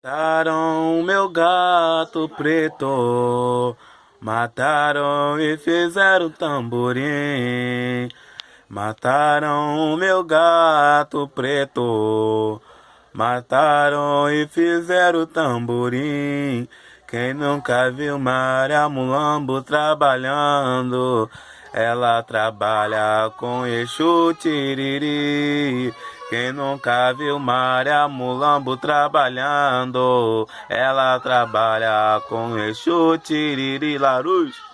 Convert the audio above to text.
Mataram meu gato preto, mataram e fizeram tamborim. Mataram meu gato preto, mataram e fizeram tamborim. Quem nunca viu Maria Mulambo trabalhando, ela trabalha com Exu Tiriri. Quem nunca viu Maria Mulambo trabalhando, ela trabalha com Exu Tiriri Larus.